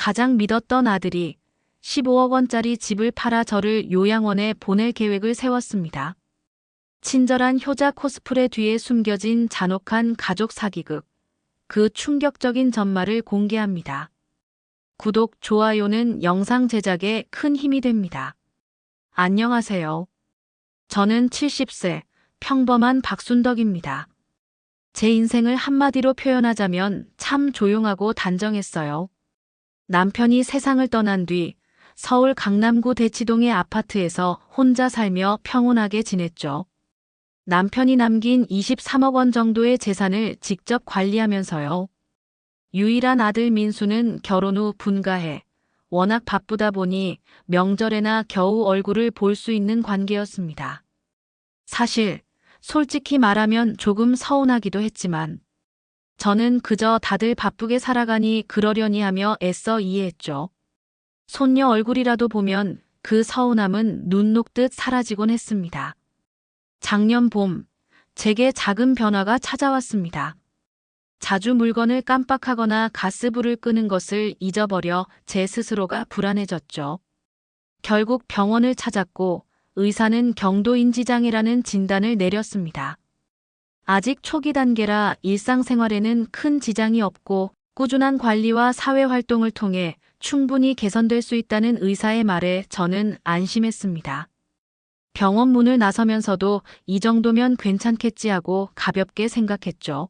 가장 믿었던 아들이 15억 원짜리 집을 팔아 저를 요양원에 보낼 계획을 세웠습니다. 친절한 효자 코스프레 뒤에 숨겨진 잔혹한 가족 사기극, 그 충격적인 전말을 공개합니다. 구독, 좋아요는 영상 제작에 큰 힘이 됩니다. 안녕하세요. 저는 70세 평범한 박순덕입니다. 제 인생을 한마디로 표현하자면 참 조용하고 단정했어요. 남편이 세상을 떠난 뒤 서울 강남구 대치동의 아파트에서 혼자 살며 평온하게 지냈죠. 남편이 남긴 23억 원 정도의 재산을 직접 관리하면서요. 유일한 아들 민수는 결혼 후 분가해 워낙 바쁘다 보니 명절에나 겨우 얼굴을 볼 수 있는 관계였습니다. 사실 솔직히 말하면 조금 서운하기도 했지만 저는 그저 다들 바쁘게 살아가니 그러려니 하며 애써 이해했죠. 손녀 얼굴이라도 보면 그 서운함은 눈 녹듯 사라지곤 했습니다. 작년 봄, 제게 작은 변화가 찾아왔습니다. 자주 물건을 깜빡하거나 가스불을 끄는 것을 잊어버려 제 스스로가 불안해졌죠. 결국 병원을 찾았고 의사는 경도인지장애라는 진단을 내렸습니다. 아직 초기 단계라 일상생활에는 큰 지장이 없고 꾸준한 관리와 사회활동을 통해 충분히 개선될 수 있다는 의사의 말에 저는 안심했습니다. 병원 문을 나서면서도 이 정도면 괜찮겠지 하고 가볍게 생각했죠.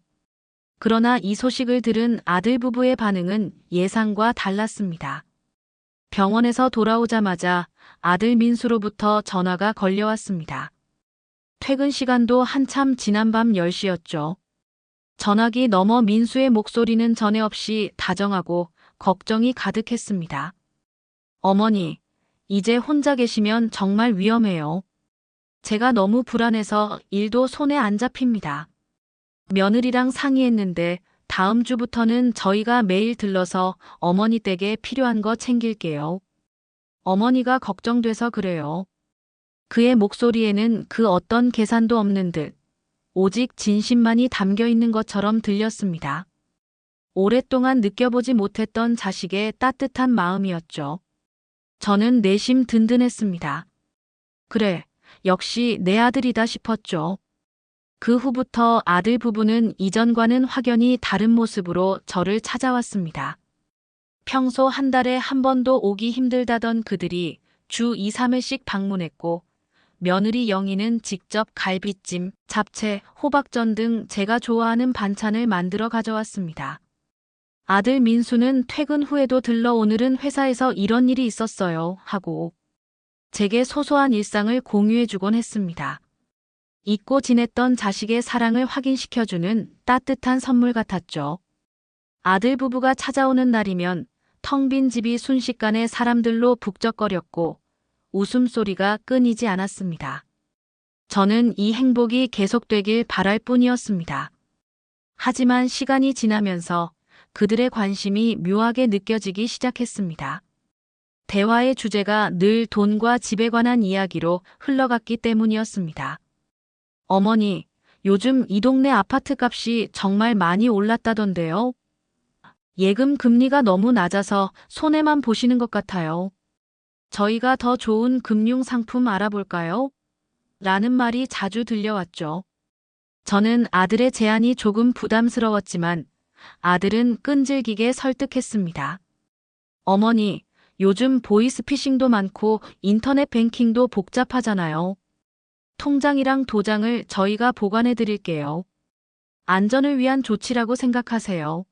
그러나 이 소식을 들은 아들 부부의 반응은 예상과 달랐습니다. 병원에서 돌아오자마자 아들 민수로부터 전화가 걸려왔습니다. 퇴근 시간도 한참 지난 밤 10시였죠. 전화기 너머 민수의 목소리는 전에 없이 다정하고 걱정이 가득했습니다. 어머니, 이제 혼자 계시면 정말 위험해요. 제가 너무 불안해서 일도 손에 안 잡힙니다. 며느리랑 상의했는데 다음 주부터는 저희가 매일 들러서 어머니 댁에 필요한 거 챙길게요. 어머니가 걱정돼서 그래요. 그의 목소리에는 그 어떤 계산도 없는 듯 오직 진심만이 담겨 있는 것처럼 들렸습니다. 오랫동안 느껴보지 못했던 자식의 따뜻한 마음이었죠. 저는 내심 든든했습니다. 그래, 역시 내 아들이다 싶었죠. 그 후부터 아들 부부는 이전과는 확연히 다른 모습으로 저를 찾아왔습니다. 평소 한 달에 한 번도 오기 힘들다던 그들이 주 2, 3회씩 방문했고 며느리 영희는 직접 갈비찜, 잡채, 호박전 등 제가 좋아하는 반찬을 만들어 가져왔습니다. 아들 민수는 퇴근 후에도 들러 오늘은 회사에서 이런 일이 있었어요 하고 제게 소소한 일상을 공유해주곤 했습니다. 잊고 지냈던 자식의 사랑을 확인시켜주는 따뜻한 선물 같았죠. 아들 부부가 찾아오는 날이면 텅 빈 집이 순식간에 사람들로 북적거렸고 웃음소리가 끊이지 않았습니다. 저는 이 행복이 계속되길 바랄 뿐이었습니다. 하지만 시간이 지나면서 그들의 관심이 묘하게 느껴지기 시작했습니다. 대화의 주제가 늘 돈과 집에 관한 이야기로 흘러갔기 때문이었습니다. 어머니, 요즘 이 동네 아파트 값이 정말 많이 올랐다던데요. 예금 금리가 너무 낮아서 손해만 보시는 것 같아요. 저희가 더 좋은 금융 상품 알아볼까요? 라는 말이 자주 들려왔죠. 저는 아들의 제안이 조금 부담스러웠지만 아들은 끈질기게 설득했습니다. 어머니, 요즘 보이스피싱도 많고 인터넷 뱅킹도 복잡하잖아요. 통장이랑 도장을 저희가 보관해 드릴게요. 안전을 위한 조치라고 생각하세요.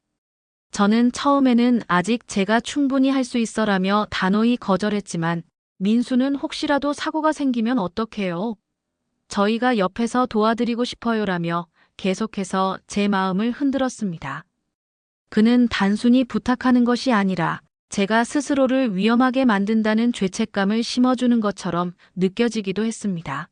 저는 처음에는 아직 제가 충분히 할 수 있어라며 단호히 거절했지만 민수는 혹시라도 사고가 생기면 어떡해요? 저희가 옆에서 도와드리고 싶어요라며 계속해서 제 마음을 흔들었습니다. 그는 단순히 부탁하는 것이 아니라 제가 스스로를 위험하게 만든다는 죄책감을 심어주는 것처럼 느껴지기도 했습니다.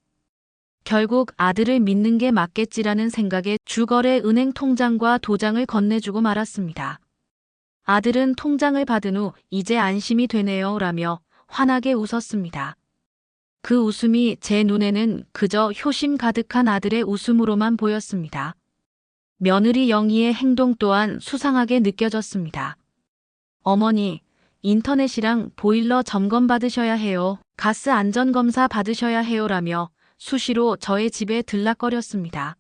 결국 아들을 믿는 게 맞겠지라는 생각에 주거래 은행 통장과 도장을 건네주고 말았습니다. 아들은 통장을 받은 후 이제 안심이 되네요 라며 환하게 웃었습니다. 그 웃음이 제 눈에는 그저 효심 가득한 아들의 웃음으로만 보였습니다. 며느리 영희의 행동 또한 수상하게 느껴졌습니다. 어머니, 인터넷이랑 보일러 점검 받으셔야 해요. 가스 안전검사 받으셔야 해요라며 수시로 저의 집에 들락거렸습니다.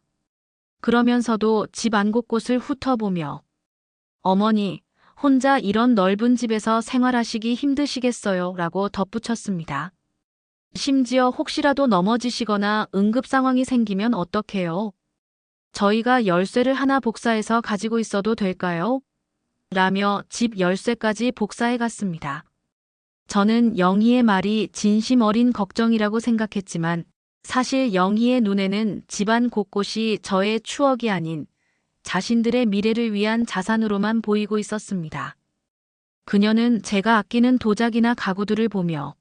그러면서도 집 안 곳곳을 훑어보며 어머니, 혼자 이런 넓은 집에서 생활하시기 힘드시겠어요? 라고 덧붙였습니다. 심지어 혹시라도 넘어지시거나 응급 상황이 생기면 어떡해요? 저희가 열쇠를 하나 복사해서 가지고 있어도 될까요? 라며 집 열쇠까지 복사해 갔습니다. 저는 영희의 말이 진심 어린 걱정이라고 생각했지만 사실 영희의 눈에는 집안 곳곳이 저의 추억이 아닌 자신들의 미래를 위한 자산으로만 보이고 있었습니다. 그녀는 제가 아끼는 도자기나 가구들을 보며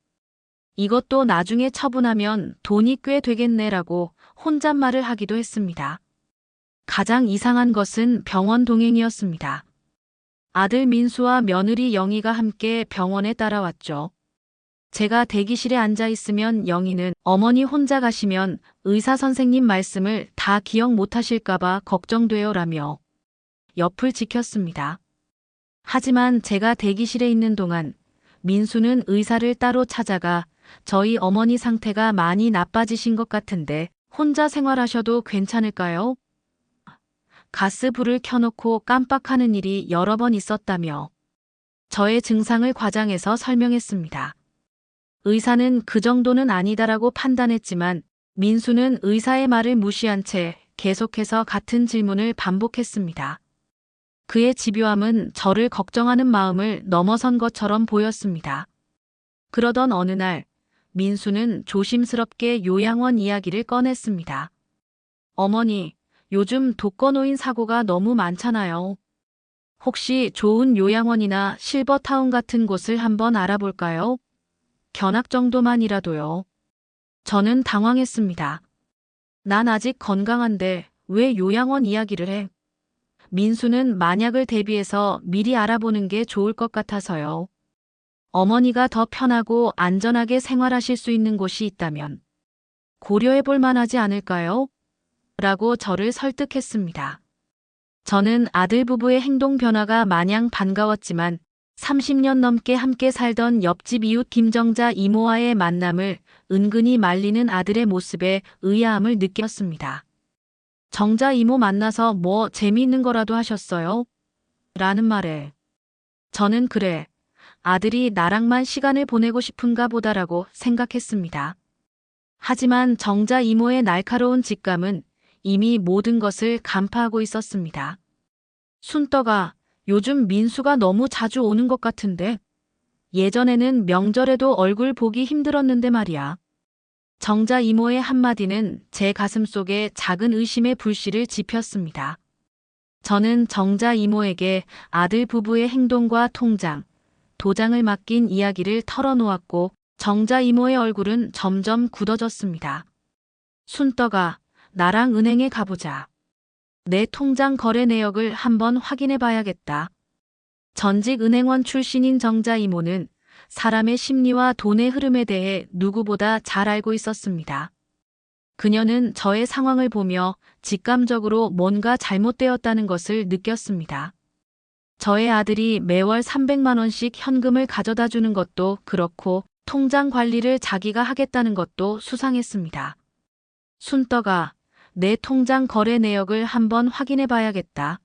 이것도 나중에 처분하면 돈이 꽤 되겠네라고 혼잣말을 하기도 했습니다. 가장 이상한 것은 병원 동행이었습니다. 아들 민수와 며느리 영희가 함께 병원에 따라왔죠. 제가 대기실에 앉아 있으면 영희는 어머니 혼자 가시면 의사 선생님 말씀을 다 기억 못하실까봐 걱정돼요라며 옆을 지켰습니다. 하지만 제가 대기실에 있는 동안 민수는 의사를 따로 찾아가 저희 어머니 상태가 많이 나빠지신 것 같은데 혼자 생활하셔도 괜찮을까요? 가스불을 켜놓고 깜빡하는 일이 여러 번 있었다며 저의 증상을 과장해서 설명했습니다. 의사는 그 정도는 아니다라고 판단했지만 민수는 의사의 말을 무시한 채 계속해서 같은 질문을 반복했습니다. 그의 집요함은 저를 걱정하는 마음을 넘어선 것처럼 보였습니다. 그러던 어느 날 민수는 조심스럽게 요양원 이야기를 꺼냈습니다. 어머니, 요즘 독거노인 사고가 너무 많잖아요. 혹시 좋은 요양원이나 실버타운 같은 곳을 한번 알아볼까요? 견학 정도만이라도요. 저는 당황했습니다. 난 아직 건강한데 왜 요양원 이야기를 해? 민수는 만약을 대비해서 미리 알아보는 게 좋을 것 같아서요. 어머니가 더 편하고 안전하게 생활하실 수 있는 곳이 있다면 고려해 볼 만하지 않을까요? 라고 저를 설득했습니다. 저는 아들 부부의 행동 변화가 마냥 반가웠지만 30년 넘게 함께 살던 옆집 이웃 김정자 이모와의 만남을 은근히 말리는 아들의 모습에 의아함을 느꼈습니다. 정자 이모 만나서 뭐 재미있는 거라도 하셨어요? 라는 말에 저는 그래, 아들이 나랑만 시간을 보내고 싶은가 보다라고 생각했습니다. 하지만 정자 이모의 날카로운 직감은 이미 모든 것을 간파하고 있었습니다. 순떡아, 요즘 민수가 너무 자주 오는 것 같은데 예전에는 명절에도 얼굴 보기 힘들었는데 말이야. 정자 이모의 한마디는 제 가슴 속에 작은 의심의 불씨를 지폈습니다. 저는 정자 이모에게 아들 부부의 행동과 통장, 도장을 맡긴 이야기를 털어놓았고 정자 이모의 얼굴은 점점 굳어졌습니다. 순떡아, 나랑 은행에 가보자. 내 통장 거래 내역을 한번 확인해 봐야겠다. 전직 은행원 출신인 정자 이모는 사람의 심리와 돈의 흐름에 대해 누구보다 잘 알고 있었습니다. 그녀는 저의 상황을 보며 직감적으로 뭔가 잘못되었다는 것을 느꼈습니다. 저의 아들이 매월 300만 원씩 현금을 가져다 주는 것도 그렇고 통장 관리를 자기가 하겠다는 것도 수상했습니다. 순떡아, 내 통장 거래 내역을 한번 확인해 봐야겠다.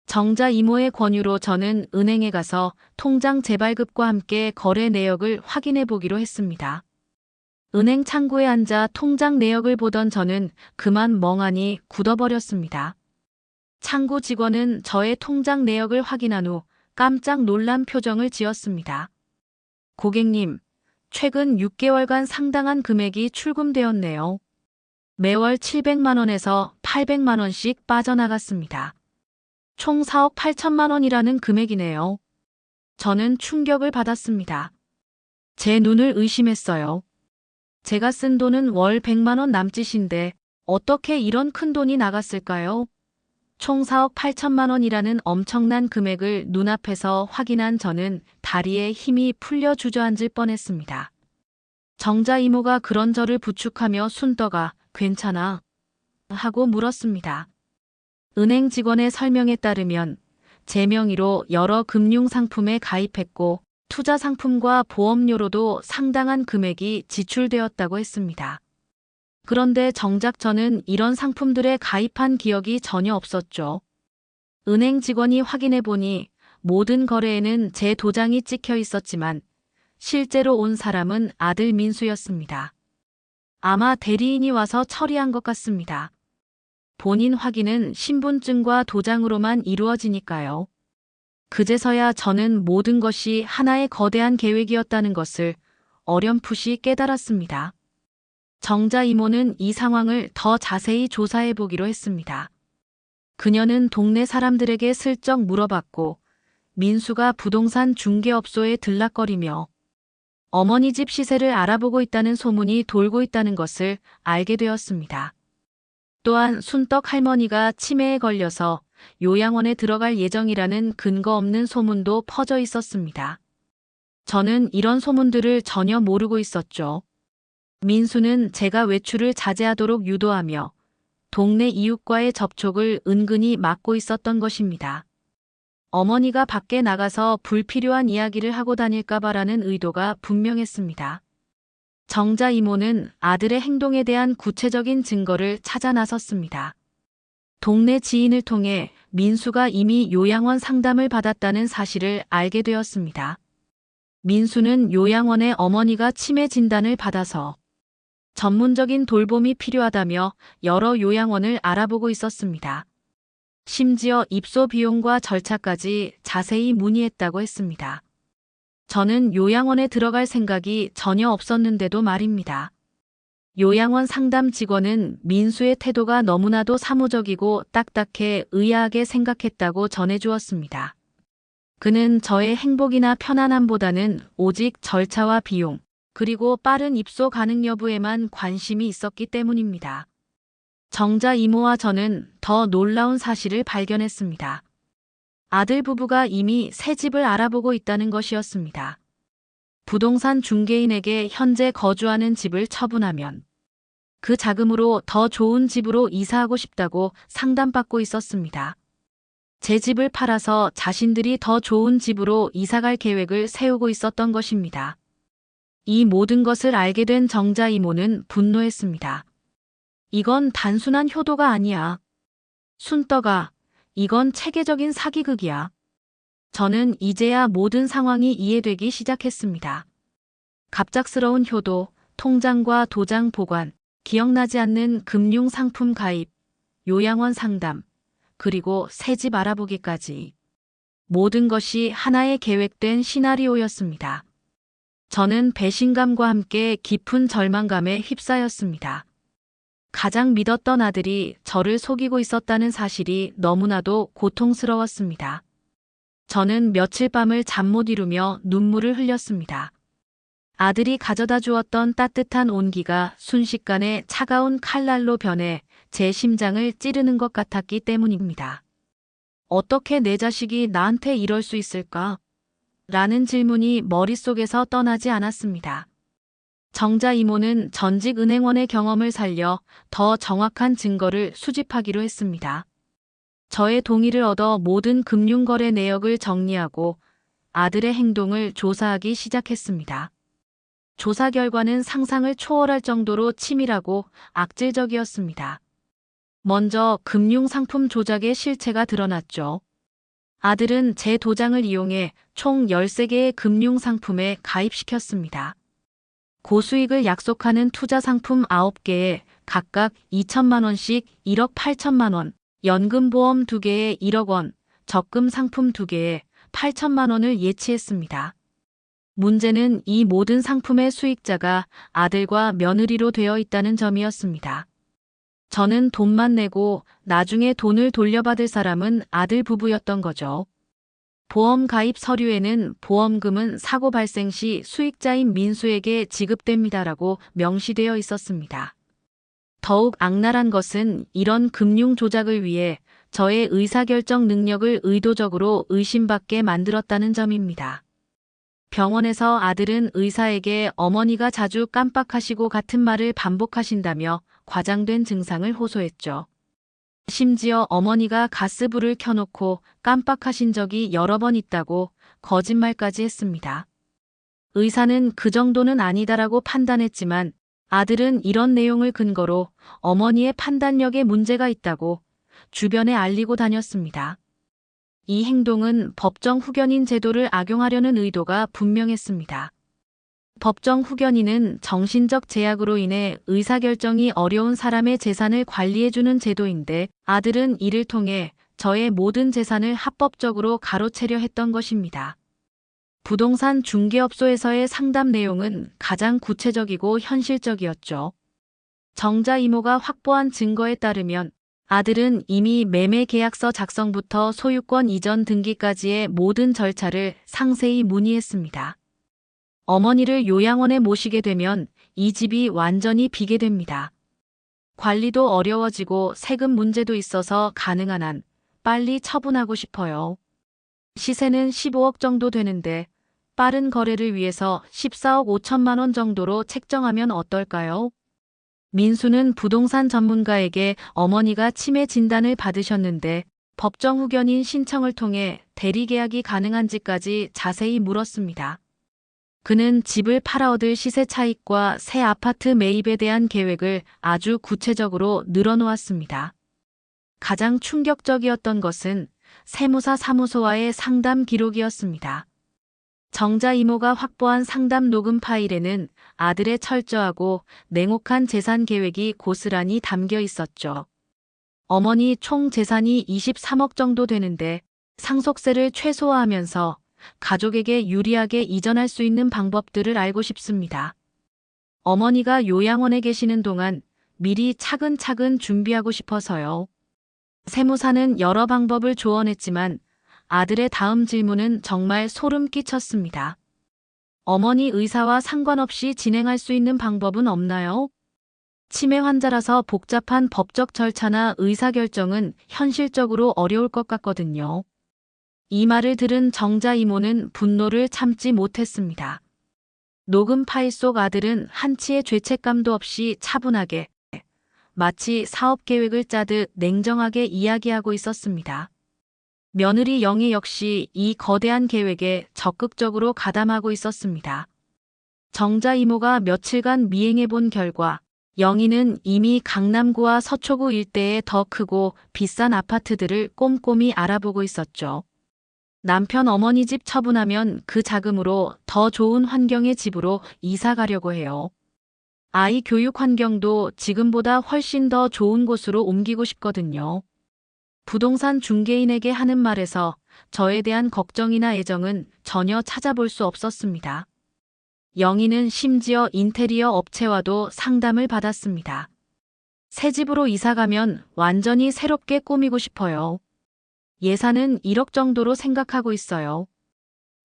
정자 이모의 권유로 저는 은행에 가서 통장 재발급과 함께 거래 내역을 확인해 보기로 했습니다. 은행 창구에 앉아 통장 내역을 보던 저는 그만 멍하니 굳어버렸습니다. 창구 직원은 저의 통장 내역을 확인한 후 깜짝 놀란 표정을 지었습니다. 고객님, 최근 6개월간 상당한 금액이 출금되었네요. 매월 700만 원에서 800만 원씩 빠져나갔습니다. 총 4억 8천만 원이라는 금액이네요. 저는 충격을 받았습니다. 제 눈을 의심했어요. 제가 쓴 돈은 월 100만 원 남짓인데 어떻게 이런 큰 돈이 나갔을까요? 총 4억 8천만 원이라는 엄청난 금액을 눈앞에서 확인한 저는 다리에 힘이 풀려 주저앉을 뻔했습니다. 정자 이모가 그런 저를 부축하며 순떡아, 괜찮아? 하고 물었습니다. 은행 직원의 설명에 따르면 제 명의로 여러 금융상품에 가입했고 투자 상품과 보험료로도 상당한 금액이 지출되었다고 했습니다. 그런데 정작 저는 이런 상품들에 가입한 기억이 전혀 없었죠. 은행 직원이 확인해 보니 모든 거래에는 제 도장이 찍혀 있었지만 실제로 온 사람은 아들 민수였습니다. 아마 대리인이 와서 처리한 것 같습니다. 본인 확인은 신분증과 도장으로만 이루어지니까요. 그제서야 저는 모든 것이 하나의 거대한 계획이었다는 것을 어렴풋이 깨달았습니다. 정자 이모는 이 상황을 더 자세히 조사해 보기로 했습니다. 그녀는 동네 사람들에게 슬쩍 물어봤고 민수가 부동산 중개업소에 들락거리며 어머니 집 시세를 알아보고 있다는 소문이 돌고 있다는 것을 알게 되었습니다. 또한 순떡 할머니가 치매에 걸려서 요양원에 들어갈 예정이라는 근거 없는 소문도 퍼져 있었습니다. 저는 이런 소문들을 전혀 모르고 있었죠. 민수는 제가 외출을 자제하도록 유도하며 동네 이웃과의 접촉을 은근히 막고 있었던 것입니다. 어머니가 밖에 나가서 불필요한 이야기를 하고 다닐까봐라는 의도가 분명했습니다. 정자 이모는 아들의 행동에 대한 구체적인 증거를 찾아 나섰습니다. 동네 지인을 통해 민수가 이미 요양원 상담을 받았다는 사실을 알게 되었습니다. 민수는 요양원의 어머니가 치매 진단을 받아서 전문적인 돌봄이 필요하다며 여러 요양원을 알아보고 있었습니다. 심지어 입소 비용과 절차까지 자세히 문의했다고 했습니다. 저는 요양원에 들어갈 생각이 전혀 없었는데도 말입니다. 요양원 상담 직원은 민수의 태도가 너무나도 사무적이고 딱딱해 의아하게 생각했다고 전해주었습니다. 그는 저의 행복이나 편안함보다는 오직 절차와 비용, 그리고 빠른 입소 가능 여부에만 관심이 있었기 때문입니다. 정자 이모와 저는 더 놀라운 사실을 발견했습니다. 아들 부부가 이미 새 집을 알아보고 있다는 것이었습니다. 부동산 중개인에게 현재 거주하는 집을 처분하면 그 자금으로 더 좋은 집으로 이사하고 싶다고 상담받고 있었습니다. 제 집을 팔아서 자신들이 더 좋은 집으로 이사갈 계획을 세우고 있었던 것입니다. 이 모든 것을 알게 된 정자 이모는 분노했습니다. 이건 단순한 효도가 아니야. 순떡아, 이건 체계적인 사기극이야. 저는 이제야 모든 상황이 이해되기 시작했습니다. 갑작스러운 효도, 통장과 도장 보관, 기억나지 않는 금융 상품 가입, 요양원 상담, 그리고 새 집 알아보기까지. 모든 것이 하나의 계획된 시나리오였습니다. 저는 배신감과 함께 깊은 절망감에 휩싸였습니다. 가장 믿었던 아들이 저를 속이고 있었다는 사실이 너무나도 고통스러웠습니다. 저는 며칠 밤을 잠 못 이루며 눈물을 흘렸습니다. 아들이 가져다 주었던 따뜻한 온기가 순식간에 차가운 칼날로 변해 제 심장을 찌르는 것 같았기 때문입니다. 어떻게 내 자식이 나한테 이럴 수 있을까? 라는 질문이 머릿속에서 떠나지 않았습니다. 정자 이모는 전직 은행원의 경험을 살려 더 정확한 증거를 수집하기로 했습니다. 저의 동의를 얻어 모든 금융거래 내역을 정리하고 아들의 행동을 조사하기 시작했습니다. 조사 결과는 상상을 초월할 정도로 치밀하고 악질적이었습니다. 먼저 금융상품 조작의 실체가 드러났죠. 아들은 제 도장을 이용해 총 13개의 금융상품에 가입시켰습니다. 고수익을 약속하는 투자상품 9개에 각각 2천만 원씩 1억 8천만 원, 연금보험 2개에 1억 원, 적금 상품 2개에 8천만 원을 예치했습니다. 문제는 이 모든 상품의 수익자가 아들과 며느리로 되어 있다는 점이었습니다. 저는 돈만 내고 나중에 돈을 돌려받을 사람은 아들 부부였던 거죠. 보험 가입 서류에는 보험금은 사고 발생 시 수익자인 민수에게 지급됩니다라고 명시되어 있었습니다. 더욱 악랄한 것은 이런 금융 조작을 위해 저의 의사결정 능력을 의도적으로 의심받게 만들었다는 점입니다. 병원에서 아들은 의사에게 어머니가 자주 깜빡하시고 같은 말을 반복하신다며 과장된 증상을 호소했죠. 심지어 어머니가 가스불을 켜놓고 깜빡하신 적이 여러 번 있다고 거짓말까지 했습니다. 의사는 그 정도는 아니다라고 판단했지만 아들은 이런 내용을 근거로 어머니의 판단력에 문제가 있다고 주변에 알리고 다녔습니다. 이 행동은 법정 후견인 제도를 악용하려는 의도가 분명했습니다. 법정 후견인은 정신적 제약으로 인해 의사결정이 어려운 사람의 재산을 관리해주는 제도인데 아들은 이를 통해 저의 모든 재산을 합법적으로 가로채려 했던 것입니다. 부동산 중개업소에서의 상담 내용은 가장 구체적이고 현실적이었죠. 정자 이모가 확보한 증거에 따르면 아들은 이미 매매 계약서 작성부터 소유권 이전 등기까지의 모든 절차를 상세히 문의했습니다. 어머니를 요양원에 모시게 되면 이 집이 완전히 비게 됩니다. 관리도 어려워지고 세금 문제도 있어서 가능한 한 빨리 처분하고 싶어요. 시세는 15억 정도 되는데 빠른 거래를 위해서 14억 5천만 원 정도로 책정하면 어떨까요? 민수는 부동산 전문가에게 어머니가 치매 진단을 받으셨는데 법정 후견인 신청을 통해 대리계약이 가능한지까지 자세히 물었습니다. 그는 집을 팔아 얻을 시세 차익과 새 아파트 매입에 대한 계획을 아주 구체적으로 늘어놓았습니다. 가장 충격적이었던 것은 세무사 사무소와의 상담 기록이었습니다. 정자 이모가 확보한 상담 녹음 파일에는 아들의 철저하고 냉혹한 재산 계획이 고스란히 담겨 있었죠. 어머니 총 재산이 23억 정도 되는데 상속세를 최소화하면서 가족에게 유리하게 이전할 수 있는 방법들을 알고 싶습니다. 어머니가 요양원에 계시는 동안 미리 차근차근 준비하고 싶어서요. 세무사는 여러 방법을 조언했지만 아들의 다음 질문은 정말 소름 끼쳤습니다. 어머니 의사와 상관없이 진행할 수 있는 방법은 없나요? 치매 환자라서 복잡한 법적 절차나 의사결정은 현실적으로 어려울 것 같거든요. 이 말을 들은 정자 이모는 분노를 참지 못했습니다. 녹음 파일 속 아들은 한치의 죄책감도 없이 차분하게 마치 사업 계획을 짜듯 냉정하게 이야기하고 있었습니다. 며느리 영희 역시 이 거대한 계획에 적극적으로 가담하고 있었습니다. 정자 이모가 며칠간 미행해 본 결과 영희는 이미 강남구와 서초구 일대의 더 크고 비싼 아파트들을 꼼꼼히 알아보고 있었죠. 남편 어머니 집 처분하면 그 자금으로 더 좋은 환경의 집으로 이사 가려고 해요. 아이 교육 환경도 지금보다 훨씬 더 좋은 곳으로 옮기고 싶거든요. 부동산 중개인에게 하는 말에서 저에 대한 걱정이나 애정은 전혀 찾아볼 수 없었습니다. 영희는 심지어 인테리어 업체와도 상담을 받았습니다. 새 집으로 이사 가면 완전히 새롭게 꾸미고 싶어요. 예산은 1억 정도로 생각하고 있어요.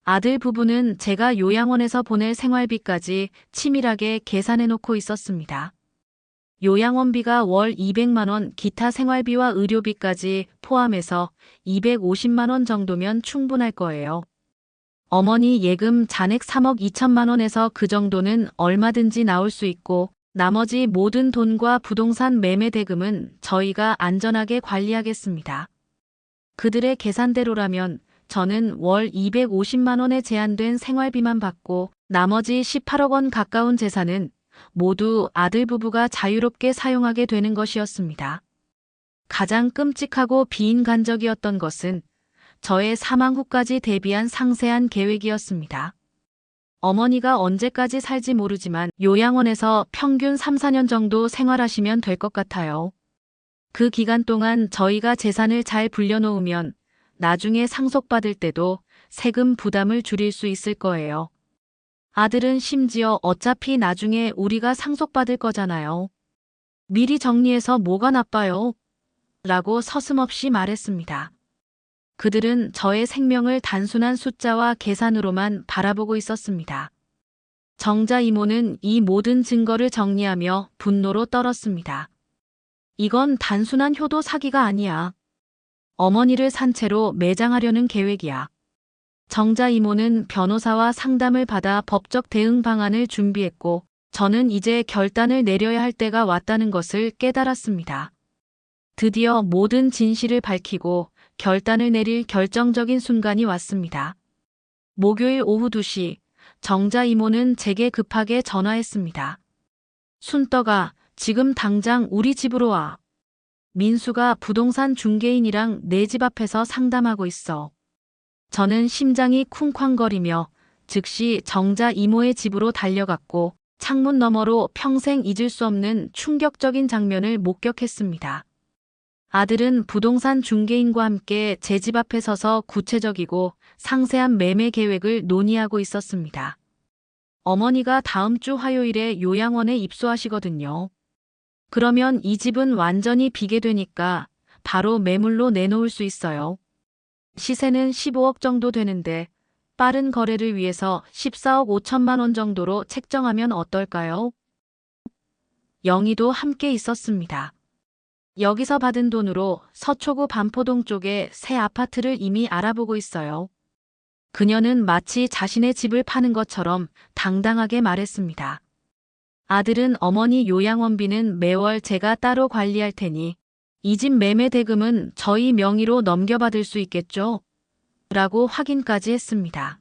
아들 부부는 제가 요양원에서 보낼 생활비까지 치밀하게 계산해 놓고 있었습니다. 요양원비가 월 200만 원, 기타 생활비와 의료비까지 포함해서 250만 원 정도면 충분할 거예요. 어머니 예금 잔액 3억 2천만 원에서 그 정도는 얼마든지 나올 수 있고 나머지 모든 돈과 부동산 매매 대금은 저희가 안전하게 관리하겠습니다. 그들의 계산대로라면 저는 월 250만 원에 제한된 생활비만 받고 나머지 18억 원 가까운 재산은 모두 아들 부부가 자유롭게 사용하게 되는 것이었습니다. 가장 끔찍하고 비인간적이었던 것은 저의 사망 후까지 대비한 상세한 계획이었습니다. 어머니가 언제까지 살지 모르지만 요양원에서 평균 3, 4년 정도 생활하시면 될 것 같아요. 그 기간 동안 저희가 재산을 잘 불려놓으면 나중에 상속받을 때도 세금 부담을 줄일 수 있을 거예요. 아들은 심지어 어차피 나중에 우리가 상속받을 거잖아요. 미리 정리해서 뭐가 나빠요? 라고 서슴없이 말했습니다. 그들은 저의 생명을 단순한 숫자와 계산으로만 바라보고 있었습니다. 정자 이모는 이 모든 증거를 정리하며 분노로 떨었습니다. 이건 단순한 효도 사기가 아니야. 어머니를 산채로 매장하려는 계획이야. 정자 이모는 변호사와 상담을 받아 법적 대응 방안을 준비했고 저는 이제 결단을 내려야 할 때가 왔다는 것을 깨달았습니다. 드디어 모든 진실을 밝히고 결단을 내릴 결정적인 순간이 왔습니다. 목요일 오후 2시 정자 이모는 제게 급하게 전화했습니다. 순떡아, 지금 당장 우리 집으로 와. 민수가 부동산 중개인이랑 내 집 앞에서 상담하고 있어. 저는 심장이 쿵쾅거리며 즉시 정자 이모의 집으로 달려갔고 창문 너머로 평생 잊을 수 없는 충격적인 장면을 목격했습니다. 아들은 부동산 중개인과 함께 제 집 앞에 서서 구체적이고 상세한 매매 계획을 논의하고 있었습니다. 어머니가 다음 주 화요일에 요양원에 입소하시거든요. 그러면 이 집은 완전히 비게 되니까 바로 매물로 내놓을 수 있어요. 시세는 15억 정도 되는데 빠른 거래를 위해서 14억 5천만 원 정도로 책정하면 어떨까요? 영희도 함께 있었습니다. 여기서 받은 돈으로 서초구 반포동 쪽에 새 아파트를 이미 알아보고 있어요. 그녀는 마치 자신의 집을 파는 것처럼 당당하게 말했습니다. 아들은 어머니 요양원비는 매월 제가 따로 관리할 테니 이 집 매매 대금은 저희 명의로 넘겨받을 수 있겠죠? 라고 확인까지 했습니다.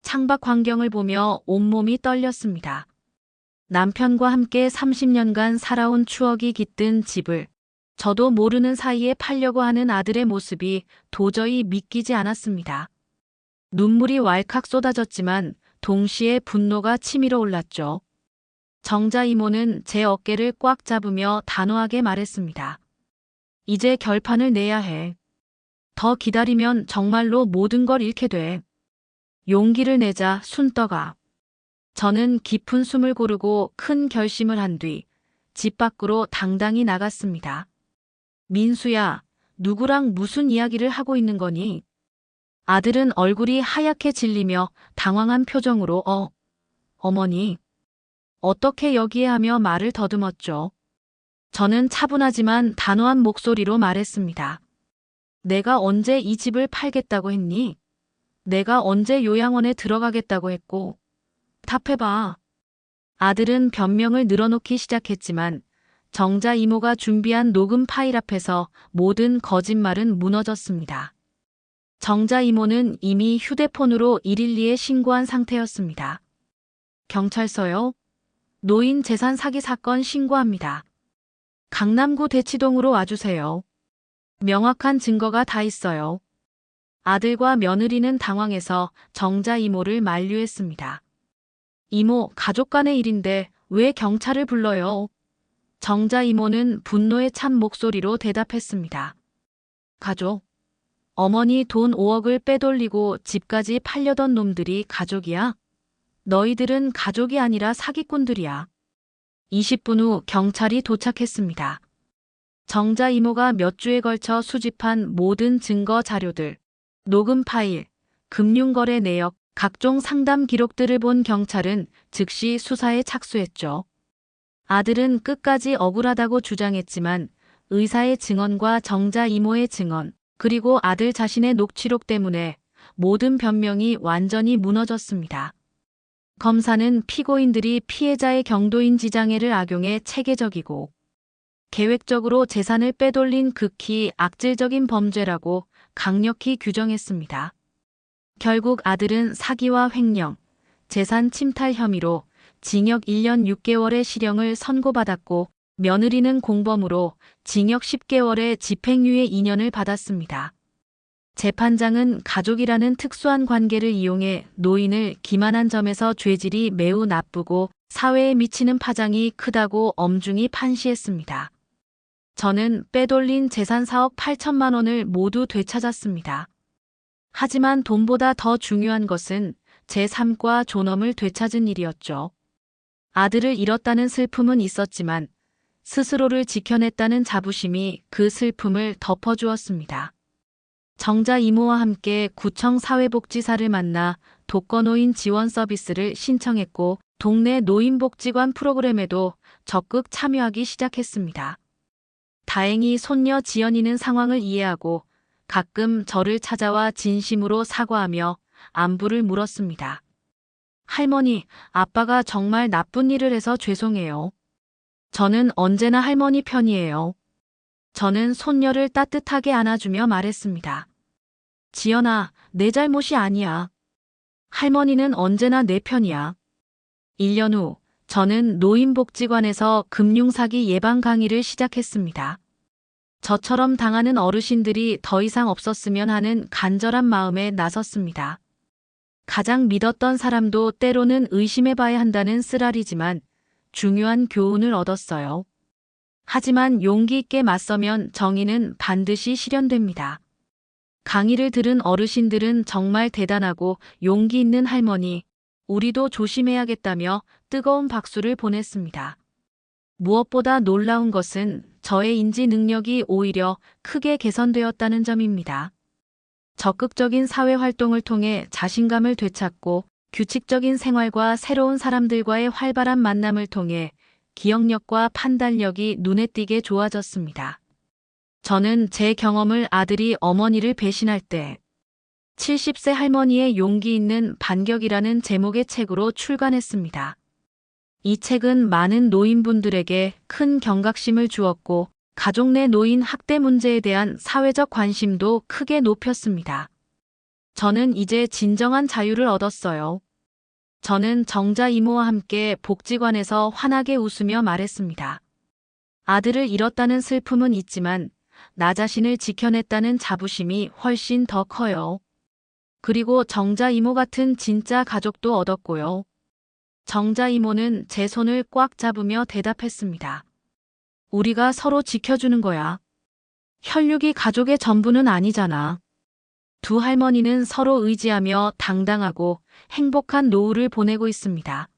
창밖 광경을 보며 온몸이 떨렸습니다. 남편과 함께 30년간 살아온 추억이 깃든 집을 저도 모르는 사이에 팔려고 하는 아들의 모습이 도저히 믿기지 않았습니다. 눈물이 왈칵 쏟아졌지만 동시에 분노가 치밀어 올랐죠. 정자 이모는 제 어깨를 꽉 잡으며 단호하게 말했습니다. 이제 결판을 내야 해. 더 기다리면 정말로 모든 걸 잃게 돼. 용기를 내자, 순떡아. 저는 깊은 숨을 고르고 큰 결심을 한 뒤 집 밖으로 당당히 나갔습니다. 민수야, 누구랑 무슨 이야기를 하고 있는 거니? 아들은 얼굴이 하얗게 질리며 당황한 표정으로 어머니. 어떻게 여기에 하며 말을 더듬었죠. 저는 차분하지만 단호한 목소리로 말했습니다. 내가 언제 이 집을 팔겠다고 했니? 내가 언제 요양원에 들어가겠다고 했고. 답해봐. 아들은 변명을 늘어놓기 시작했지만 정자 이모가 준비한 녹음 파일 앞에서 모든 거짓말은 무너졌습니다. 정자 이모는 이미 휴대폰으로 112에 신고한 상태였습니다. 경찰서요? 노인 재산 사기 사건 신고합니다. 강남구 대치동으로 와주세요. 명확한 증거가 다 있어요. 아들과 며느리는 당황해서 정자 이모를 만류했습니다. 이모, 가족 간의 일인데 왜 경찰을 불러요? 정자 이모는 분노에 찬 목소리로 대답했습니다. 가족? 어머니 돈 5억을 빼돌리고 집까지 팔려던 놈들이 가족이야? 너희들은 가족이 아니라 사기꾼들이야. 20분 후 경찰이 도착했습니다. 정자 이모가 몇 주에 걸쳐 수집한 모든 증거 자료들, 녹음 파일, 금융거래 내역, 각종 상담 기록들을 본 경찰은 즉시 수사에 착수했죠. 아들은 끝까지 억울하다고 주장했지만 의사의 증언과 정자 이모의 증언, 그리고 아들 자신의 녹취록 때문에 모든 변명이 완전히 무너졌습니다. 검사는 피고인들이 피해자의 경도인지 장애를 악용해 체계적이고 계획적으로 재산을 빼돌린 극히 악질적인 범죄라고 강력히 규정했습니다. 결국 아들은 사기와 횡령, 재산 침탈 혐의로 징역 1년 6개월의 실형을 선고받았고 며느리는 공범으로 징역 10개월의 집행유예 2년을 받았습니다. 재판장은 가족이라는 특수한 관계를 이용해 노인을 기만한 점에서 죄질이 매우 나쁘고 사회에 미치는 파장이 크다고 엄중히 판시했습니다. 저는 빼돌린 재산 4억 8천만 원을 모두 되찾았습니다. 하지만 돈보다 더 중요한 것은 제 삶과 존엄을 되찾은 일이었죠. 아들을 잃었다는 슬픔은 있었지만 스스로를 지켜냈다는 자부심이 그 슬픔을 덮어주었습니다. 정자 이모와 함께 구청 사회복지사를 만나 독거노인 지원 서비스를 신청했고 동네 노인복지관 프로그램에도 적극 참여하기 시작했습니다. 다행히 손녀 지연이는 상황을 이해하고 가끔 저를 찾아와 진심으로 사과하며 안부를 물었습니다. 할머니, 아빠가 정말 나쁜 일을 해서 죄송해요. 저는 언제나 할머니 편이에요. 저는 손녀를 따뜻하게 안아주며 말했습니다. 지연아, 내 잘못이 아니야. 할머니는 언제나 내 편이야. 1년 후, 저는 노인복지관에서 금융사기 예방 강의를 시작했습니다. 저처럼 당하는 어르신들이 더 이상 없었으면 하는 간절한 마음에 나섰습니다. 가장 믿었던 사람도 때로는 의심해봐야 한다는 쓰라리지만 중요한 교훈을 얻었어요. 하지만 용기 있게 맞서면 정의는 반드시 실현됩니다. 강의를 들은 어르신들은 정말 대단하고 용기 있는 할머니, 우리도 조심해야겠다며 뜨거운 박수를 보냈습니다. 무엇보다 놀라운 것은 저의 인지 능력이 오히려 크게 개선되었다는 점입니다. 적극적인 사회 활동을 통해 자신감을 되찾고 규칙적인 생활과 새로운 사람들과의 활발한 만남을 통해 기억력과 판단력이 눈에 띄게 좋아졌습니다. 저는 제 경험을 아들이 어머니를 배신할 때 70세 할머니의 용기 있는 반격이라는 제목의 책으로 출간했습니다. 이 책은 많은 노인분들에게 큰 경각심을 주었고 가족 내 노인 학대 문제에 대한 사회적 관심도 크게 높였습니다. 저는 이제 진정한 자유를 얻었어요. 저는 정자 이모와 함께 복지관에서 환하게 웃으며 말했습니다. 아들을 잃었다는 슬픔은 있지만 나 자신을 지켜냈다는 자부심이 훨씬 더 커요. 그리고 정자 이모 같은 진짜 가족도 얻었고요. 정자 이모는 제 손을 꽉 잡으며 대답했습니다. 우리가 서로 지켜주는 거야. 혈육이 가족의 전부는 아니잖아. 두 할머니는 서로 의지하며 당당하고 행복한 노후를 보내고 있습니다.